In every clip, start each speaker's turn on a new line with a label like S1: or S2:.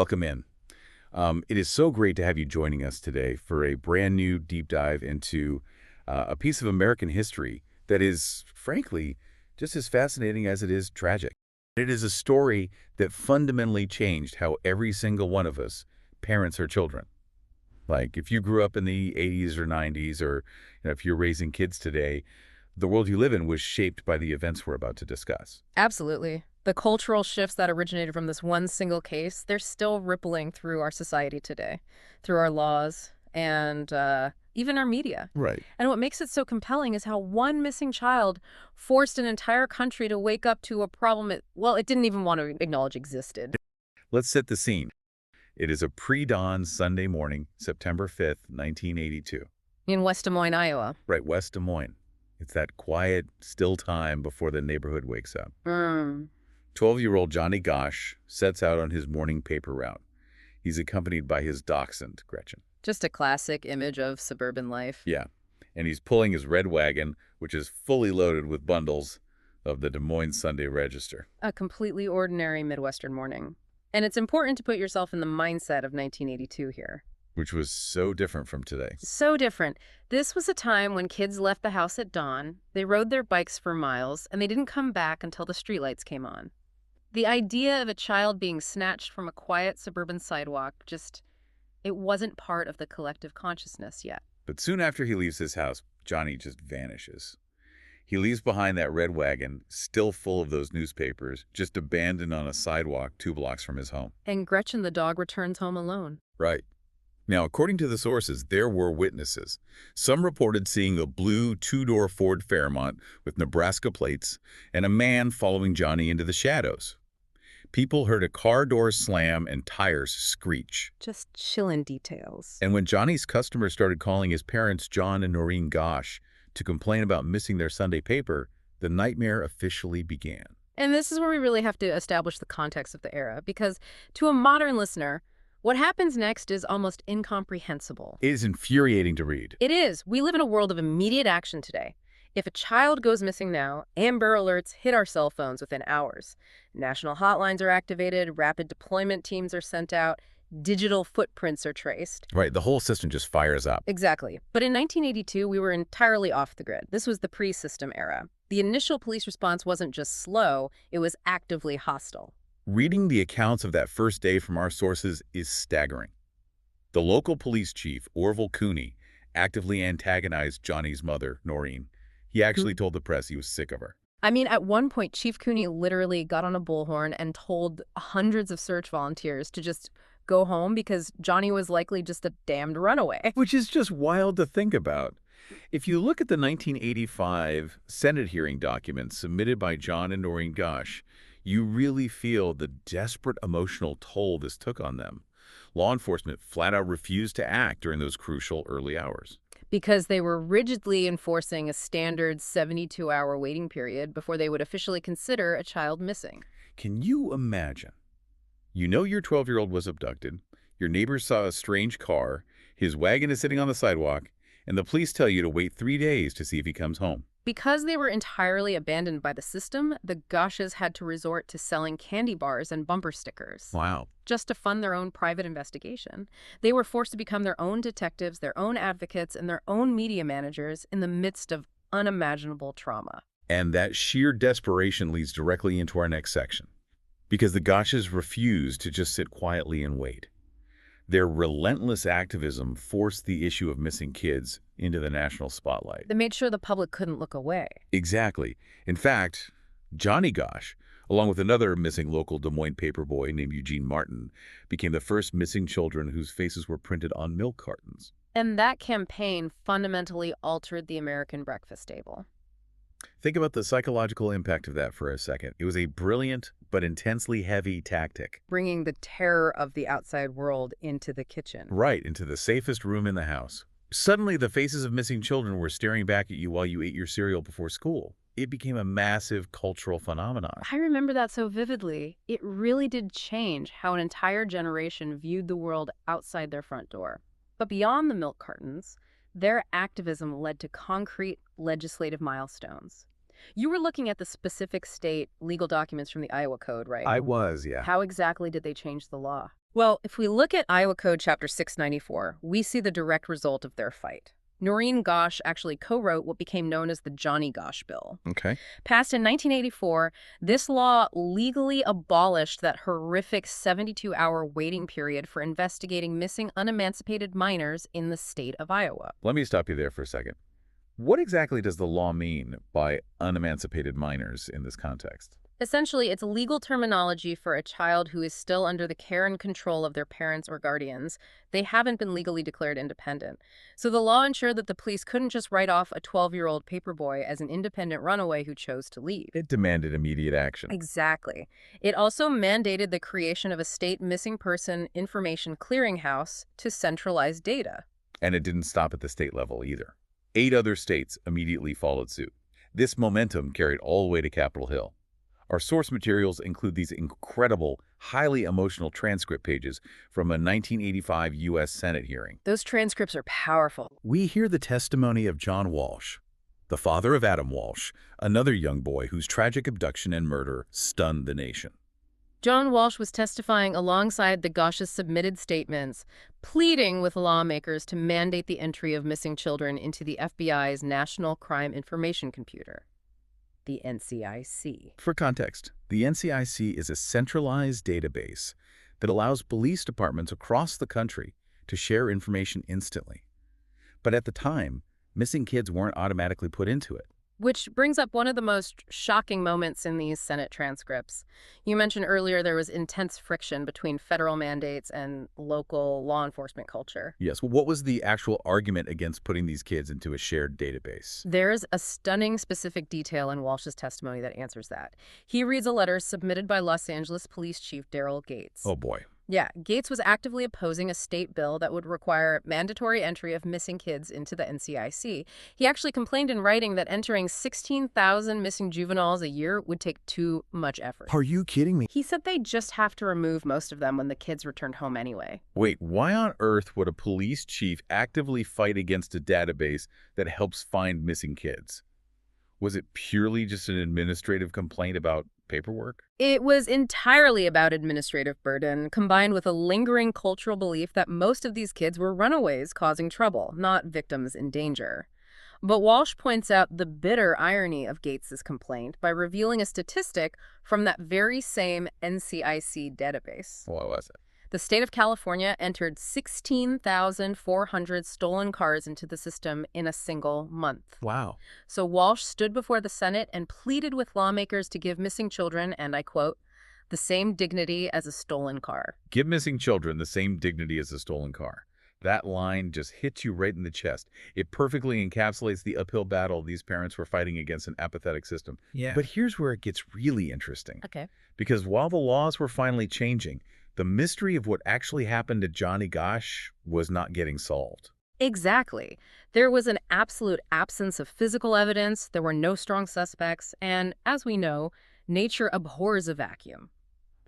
S1: welcome in. It is so great to have you joining us today for a brand new deep dive into a piece of American history that is, frankly, just as fascinating as it is tragic. It is a story that fundamentally changed how every single one of us parents our children. Like, if you grew up in the 80s or 90s, or if you're raising kids today, the world you live in was shaped by the events we're about to discuss.
S2: Absolutely. The cultural shifts that originated from this one single case, they're still rippling through our society today, through our laws and even our media.
S1: Right.
S2: And what makes it so compelling is how one missing child forced an entire country to wake up to a problem it didn't even want to acknowledge existed.
S1: Let's set the scene. It is a pre-dawn Sunday morning, September 5th, 1982.
S2: In West Des Moines, Iowa.
S1: Right, West Des Moines. It's that quiet, still time before the neighborhood wakes up. 12-year-old Johnny Gosch sets out on his morning paper route. He's accompanied by his dachshund, Gretchen.
S2: Just a classic image of suburban life.
S1: Yeah, and he's pulling his red wagon, which is fully loaded with bundles of the Des Moines Sunday Register.
S2: A completely ordinary Midwestern morning. And it's important to put yourself in the mindset of 1982 here.
S1: Which was so different from today.
S2: So different. This was a time when kids left the house at dawn, they rode their bikes for miles, and they didn't come back until the streetlights came on. The idea of a child being snatched from a quiet suburban sidewalk it wasn't part of the collective consciousness yet.
S1: But soon after he leaves his house, Johnny just vanishes. He leaves behind that red wagon, still full of those newspapers, just abandoned on a sidewalk 2 blocks from his home.
S2: And Gretchen the dog returns home alone.
S1: Right. Now, according to the sources, there were witnesses. Some reported seeing a blue 2-door Ford Fairmont with Nebraska plates and a man following Johnny into the shadows. People heard a car door slam and tires screech.
S2: Just chilling details.
S1: And when Johnny's customers started calling his parents, John and Noreen Gosch, to complain about missing their Sunday paper, the nightmare officially began.
S2: And this is where we really have to establish the context of the era, because to a modern listener, what happens next is almost incomprehensible.
S1: It is infuriating to read.
S2: It is. We live in a world of immediate action today. If a child goes missing now, Amber Alerts hit our cell phones within hours. National hotlines are activated, rapid deployment teams are sent out, digital footprints are traced.
S1: Right, the whole system just fires up.
S2: Exactly. But in 1982, we were entirely off the grid. This was the pre-system era. The initial police response wasn't just slow, it was actively hostile.
S1: Reading the accounts of that first day from our sources is staggering. The local police chief, Orville Cooney, actively antagonized Johnny's mother, Noreen. He actually told the press he was sick of her.
S2: I mean, at one point, Chief Cooney literally got on a bullhorn and told hundreds of search volunteers to just go home because Johnny was likely just a damned runaway.
S1: Which is just wild to think about. If you look at the 1985 Senate hearing documents submitted by John and Noreen Gosch, you really feel the desperate emotional toll this took on them. Law enforcement flat out refused to act during those crucial early hours.
S2: Because they were rigidly enforcing a standard 72-hour waiting period before they would officially consider a child missing.
S1: Can you imagine? You know your 12-year-old was abducted, your neighbors saw a strange car, his wagon is sitting on the sidewalk, and the police tell you to wait 3 days to see if he comes home.
S2: Because they were entirely abandoned by the system, the Gosches had to resort to selling candy bars and bumper stickers.
S1: Wow.
S2: Just to fund their own private investigation. They were forced to become their own detectives, their own advocates, and their own media managers in the midst of unimaginable trauma.
S1: And that sheer desperation leads directly into our next section. Because the Gosches refused to just sit quietly and wait. Their relentless activism forced the issue of missing kids into the national spotlight.
S2: They made sure the public couldn't look away.
S1: Exactly. In fact, Johnny Gosch, along with another missing local Des Moines paperboy named Eugene Martin, became the first missing children whose faces were printed on milk cartons.
S2: And that campaign fundamentally altered the American breakfast table.
S1: Think about the psychological impact of that for a second. It was a brilliant but intensely heavy tactic.
S2: Bringing the terror of the outside world into the kitchen.
S1: Right, into the safest room in the house. Suddenly, the faces of missing children were staring back at you while you ate your cereal before school. It became a massive cultural phenomenon.
S2: I remember that so vividly. It really did change how an entire generation viewed the world outside their front door. But beyond the milk cartons, their activism led to concrete legislative milestones. You were looking at the specific state legal documents from the Iowa Code, right?
S1: I was, yeah.
S2: How exactly did they change the law? Well, if we look at Iowa Code Chapter 694, we see the direct result of their fight. Noreen Gosch actually co-wrote what became known as the Johnny Gosch Bill.
S1: Okay.
S2: Passed in 1984, this law legally abolished that horrific 72-hour waiting period for investigating missing unemancipated minors in the state of Iowa.
S1: Let me stop you there for a second. What exactly does the law mean by unemancipated minors in this context?
S2: Essentially, it's legal terminology for a child who is still under the care and control of their parents or guardians. They haven't been legally declared independent. So the law ensured that the police couldn't just write off a 12-year-old paperboy as an independent runaway who chose to leave.
S1: It demanded immediate action.
S2: Exactly. It also mandated the creation of a state missing person information clearinghouse to centralize data.
S1: And it didn't stop at the state level either. 8 other states immediately followed suit. This momentum carried all the way to Capitol Hill. Our source materials include these incredible, highly emotional transcript pages from a 1985 U.S. Senate hearing.
S2: Those transcripts are powerful.
S1: We hear the testimony of John Walsh, the father of Adam Walsh, another young boy whose tragic abduction and murder stunned the nation.
S2: John Walsh was testifying alongside the Gosch's submitted statements, pleading with lawmakers to mandate the entry of missing children into the FBI's National Crime Information Computer, the NCIC.
S1: For context, the NCIC is a centralized database that allows police departments across the country to share information instantly. But at the time, missing kids weren't automatically put into it.
S2: Which brings up one of the most shocking moments in these Senate transcripts. You mentioned earlier there was intense friction between federal mandates and local law enforcement culture.
S1: Yes, well, what was the actual argument against putting these kids into a shared database?
S2: There's a stunning specific detail in Walsh's testimony that answers that. He reads a letter submitted by Los Angeles Police Chief Daryl Gates.
S1: Oh boy.
S2: Yeah, Gates was actively opposing a state bill that would require mandatory entry of missing kids into the NCIC. He actually complained in writing that entering 16,000 missing juveniles a year would take too much effort.
S1: Are you kidding me?
S2: He said they'd just have to remove most of them when the kids returned home anyway.
S1: Wait, why on earth would a police chief actively fight against a database that helps find missing kids? Was it purely just an administrative complaint about paperwork?
S2: It was entirely about administrative burden, combined with a lingering cultural belief that most of these kids were runaways causing trouble, not victims in danger. But Walsh points out the bitter irony of Gates's complaint by revealing a statistic from that very same NCIC database.
S1: What was it?
S2: The state of California entered 16,400 stolen cars into the system in a single month.
S1: Wow.
S2: So Walsh stood before the Senate and pleaded with lawmakers to give missing children, and I quote, the same dignity as a stolen car.
S1: Give missing children the same dignity as a stolen car. That line just hits you right in the chest. It perfectly encapsulates the uphill battle these parents were fighting against an apathetic system.
S3: Yeah.
S1: But here's where it gets really interesting.
S2: Okay.
S1: Because while the laws were finally changing, the mystery of what actually happened to Johnny Gosch was not getting solved.
S2: Exactly. There was an absolute absence of physical evidence, there were no strong suspects, and as we know, nature abhors a vacuum.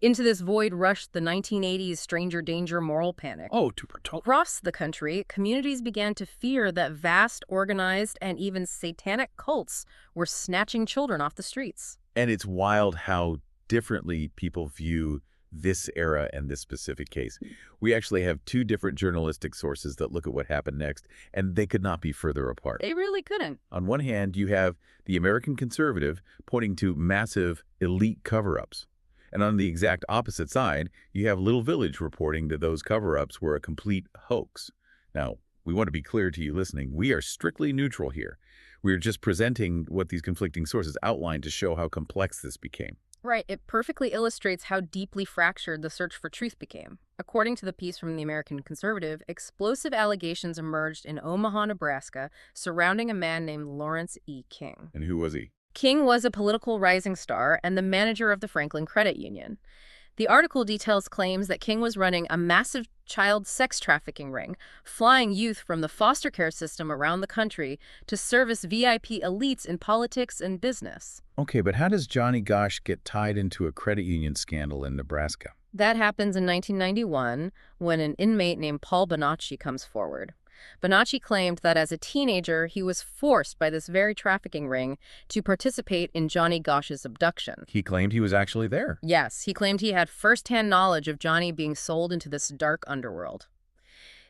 S2: Into this void rushed the 1980s stranger danger moral panic.
S3: Oh, to Portola.
S2: Across the country, communities began to fear that vast, organized, and even satanic cults were snatching children off the streets.
S1: And it's wild how differently people view this era and this specific case. We actually have 2 different journalistic sources that look at what happened next, and they could not be further apart.
S2: They really couldn't.
S1: On one hand, you have the American conservative pointing to massive elite cover-ups. And on the exact opposite side, you have Little Village reporting that those cover-ups were a complete hoax. Now, we want to be clear to you listening, we are strictly neutral here. We're just presenting what these conflicting sources outline to show how complex this became.
S2: Right, it perfectly illustrates how deeply fractured the search for truth became. According to the piece from the American Conservative, explosive allegations emerged in Omaha, Nebraska, surrounding a man named Lawrence E. King.
S1: And who was he?
S2: King was a political rising star and the manager of the Franklin Credit Union. The article details claims that King was running a massive child sex trafficking ring, flying youth from the foster care system around the country to service VIP elites in politics and business.
S1: Okay, but how does Johnny Gosch get tied into a credit union scandal in Nebraska?
S2: That happens in 1991 when an inmate named Paul Bonacci comes forward. Bonacci claimed that as a teenager, he was forced by this very trafficking ring to participate in Johnny Gosch's abduction.
S1: He claimed he was actually there.
S2: Yes, he claimed he had first-hand knowledge of Johnny being sold into this dark underworld.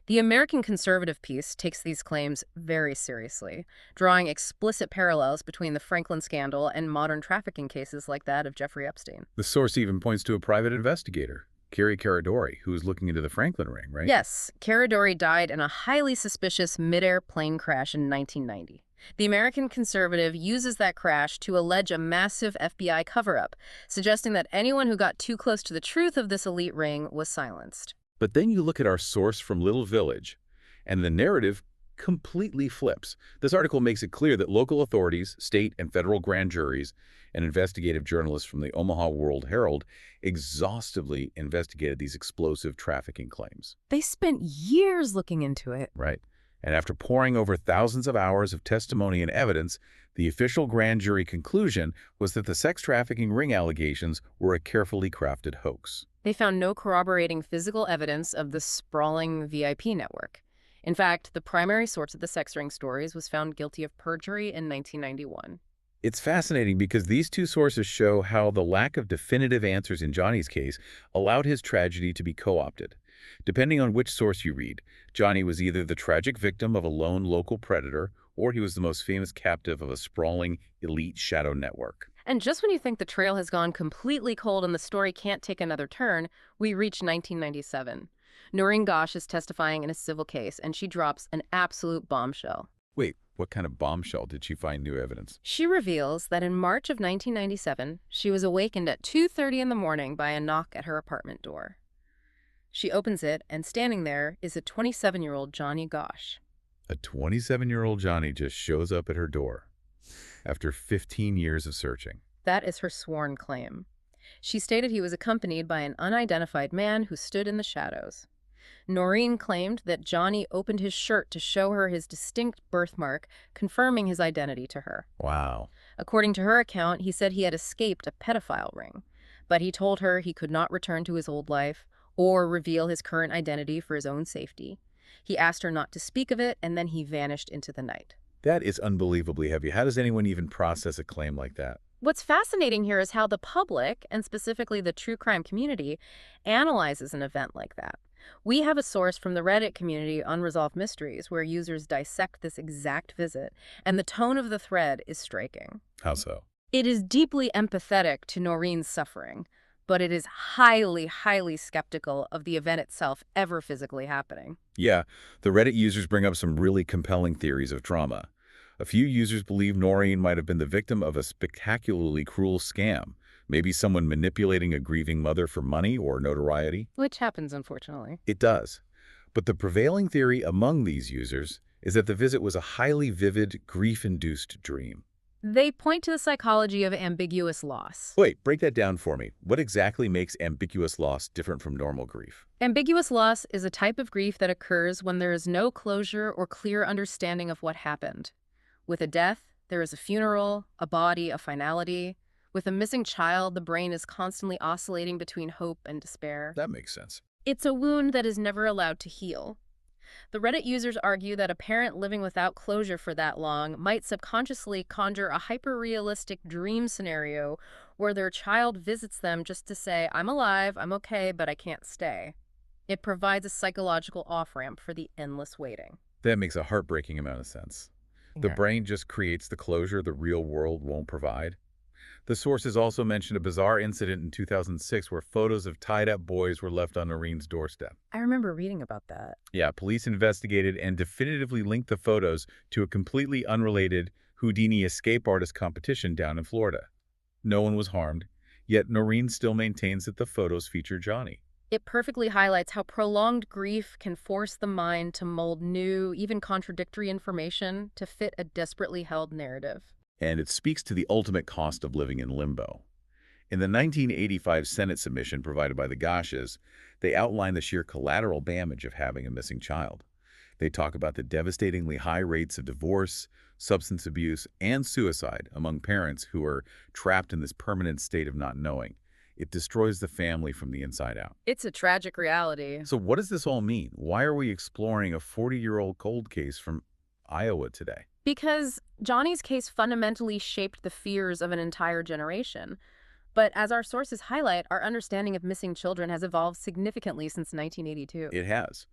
S2: The American conservative piece takes these claims very seriously, drawing explicit parallels between the Franklin scandal and modern trafficking cases like that of Jeffrey Epstein.
S1: The source even points to a private investigator, Carrie Caradori, who was looking into the Franklin ring, right?
S2: Yes, Caradori died in a highly suspicious mid-air plane crash in 1990. The American conservative uses that crash to allege a massive FBI cover-up, suggesting that anyone who got too close to the truth of this elite ring was silenced.
S1: But then you look at our source from Little Village, and the narrative completely flips. This article makes it clear that local authorities, state and federal grand juries, and investigative journalists from the Omaha World-Herald exhaustively investigated these explosive trafficking claims.
S2: They spent years looking into it.
S1: Right. And after poring over thousands of hours of testimony and evidence, the official grand jury conclusion was that the sex trafficking ring allegations were a carefully crafted hoax.
S2: They found no corroborating physical evidence of the sprawling VIP network. In fact, the primary source of the sex ring stories was found guilty of perjury in 1991.
S1: It's fascinating because these two sources show how the lack of definitive answers in Johnny's case allowed his tragedy to be co-opted. Depending on which source you read, Johnny was either the tragic victim of a lone local predator, or he was the most famous captive of a sprawling, elite shadow network.
S2: And just when you think the trail has gone completely cold and the story can't take another turn, we reach 1997. Noreen Gosch is testifying in a civil case, and she drops an absolute bombshell.
S1: Wait, what kind of bombshell did she find new evidence?
S2: She reveals that in March of 1997, she was awakened at 2:30 in the morning by a knock at her apartment door. She opens it, and standing there is a 27-year-old Johnny Gosch.
S1: A 27-year-old Johnny just shows up at her door after 15 years of searching.
S2: That is her sworn claim. She stated he was accompanied by an unidentified man who stood in the shadows. Noreen claimed that Johnny opened his shirt to show her his distinct birthmark, confirming his identity to her.
S1: Wow.
S2: According to her account, he said he had escaped a pedophile ring, but he told her he could not return to his old life or reveal his current identity for his own safety. He asked her not to speak of it, and then he vanished into the night.
S1: That is unbelievably heavy. How does anyone even process a claim like that?
S2: What's fascinating here is how the public, and specifically the true crime community, analyzes an event like that. We have a source from the Reddit community, Unresolved Mysteries, where users dissect this exact visit, and the tone of the thread is striking.
S1: How so?
S2: It is deeply empathetic to Noreen's suffering, but it is highly, highly skeptical of the event itself ever physically happening.
S1: Yeah, the Reddit users bring up some really compelling theories of trauma. A few users believe Noreen might have been the victim of a spectacularly cruel scam, maybe someone manipulating a grieving mother for money or notoriety.
S2: Which happens, unfortunately.
S1: It does. But the prevailing theory among these users is that the visit was a highly vivid, grief-induced dream.
S2: They point to the psychology of ambiguous loss.
S1: Wait, break that down for me. What exactly makes ambiguous loss different from normal grief?
S2: Ambiguous loss is a type of grief that occurs when there is no closure or clear understanding of what happened. With a death, there is a funeral, a body, a finality. With a missing child, the brain is constantly oscillating between hope and despair.
S1: That makes sense.
S2: It's a wound that is never allowed to heal. The Reddit users argue that a parent living without closure for that long might subconsciously conjure a hyper-realistic dream scenario where their child visits them just to say, "I'm alive, I'm okay, but I can't stay." It provides a psychological off-ramp for the endless waiting.
S1: That makes a heartbreaking amount of sense. The brain just creates the closure the real world won't provide. The sources also mentioned a bizarre incident in 2006 where photos of tied-up boys were left on Noreen's doorstep.
S2: I remember reading about that.
S1: Yeah, police investigated and definitively linked the photos to a completely unrelated Houdini escape artist competition down in Florida. No one was harmed, yet Noreen still maintains that the photos feature Johnny.
S2: It perfectly highlights how prolonged grief can force the mind to mold new, even contradictory information to fit a desperately held narrative.
S1: And it speaks to the ultimate cost of living in limbo. In the 1985 Senate submission provided by the Gosches, they outline the sheer collateral damage of having a missing child. They talk about the devastatingly high rates of divorce, substance abuse, and suicide among parents who are trapped in this permanent state of not knowing. It destroys the family from the inside out.
S2: It's a tragic reality.
S1: So what does this all mean? Why are we exploring a 40-year-old cold case from Iowa today?
S2: Because Johnny's case fundamentally shaped the fears of an entire generation. But as our sources highlight, our understanding of missing children has evolved significantly since 1982.
S1: It has.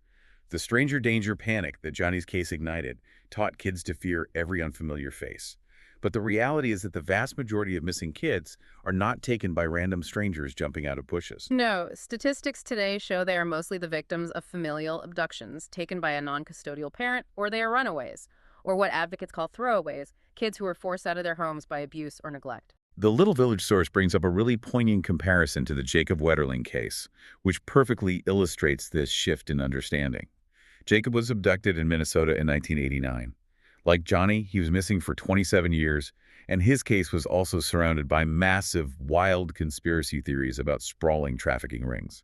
S1: The stranger danger panic that Johnny's case ignited taught kids to fear every unfamiliar face. But the reality is that the vast majority of missing kids are not taken by random strangers jumping out of bushes.
S2: No, statistics today show they are mostly the victims of familial abductions taken by a non-custodial parent, or they are runaways, or what advocates call throwaways, kids who are forced out of their homes by abuse or neglect.
S1: The Little Village source brings up a really poignant comparison to the Jacob Wetterling case, which perfectly illustrates this shift in understanding. Jacob was abducted in Minnesota in 1989. Like Johnny, he was missing for 27 years, and his case was also surrounded by massive, wild conspiracy theories about sprawling trafficking rings.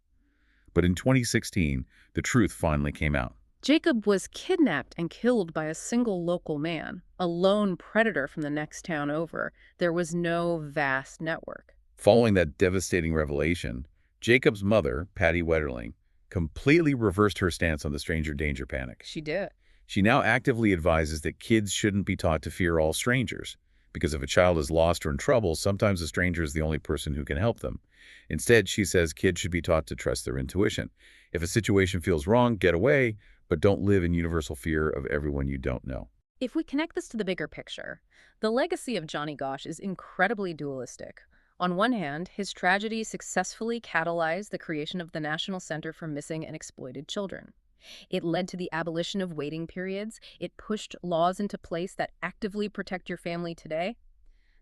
S1: But in 2016, the truth finally came out.
S2: Jacob was kidnapped and killed by a single local man, a lone predator from the next town over. There was no vast network.
S1: Following that devastating revelation, Jacob's mother, Patty Wetterling, completely reversed her stance on the stranger danger panic.
S2: She did.
S1: She now actively advises that kids shouldn't be taught to fear all strangers, because if a child is lost or in trouble, sometimes a stranger is the only person who can help them. Instead, she says kids should be taught to trust their intuition. If a situation feels wrong, get away, but don't live in universal fear of everyone you don't know.
S2: If we connect this to the bigger picture, the legacy of Johnny Gosch is incredibly dualistic. On one hand, his tragedy successfully catalyzed the creation of the National Center for Missing and Exploited Children. It led to the abolition of waiting periods. It pushed laws into place that actively protect your family today.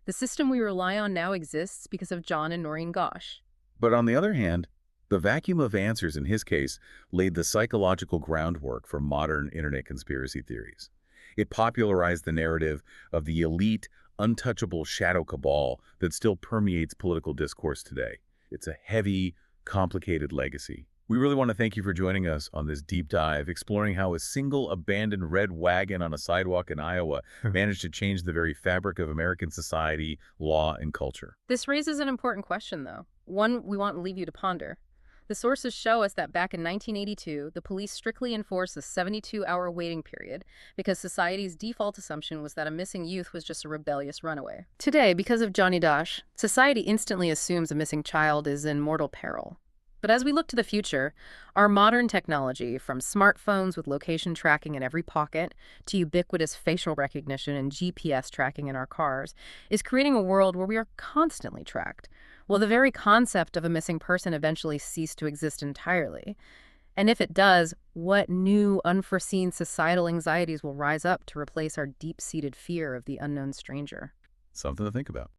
S2: The system we rely on now exists because of John and Noreen Gosch.
S1: But on the other hand, the vacuum of answers in his case laid the psychological groundwork for modern internet conspiracy theories. It popularized the narrative of the elite, untouchable shadow cabal that still permeates political discourse today. It's a heavy, complicated legacy. We really want to thank you for joining us on this deep dive, exploring how a single abandoned red wagon on a sidewalk in Iowa managed to change the very fabric of American society, law, and culture.
S2: This raises an important question, though, one we want to leave you to ponder. The sources show us that back in 1982, the police strictly enforced a 72-hour waiting period because society's default assumption was that a missing youth was just a rebellious runaway. Today, because of Johnny Gosch, society instantly assumes a missing child is in mortal peril. But as we look to the future, our modern technology, from smartphones with location tracking in every pocket to ubiquitous facial recognition and GPS tracking in our cars, is creating a world where we are constantly tracked. Will the very concept of a missing person eventually cease to exist entirely? And if it does, what new, unforeseen societal anxieties will rise up to replace our deep-seated fear of the unknown stranger?
S1: Something to think about.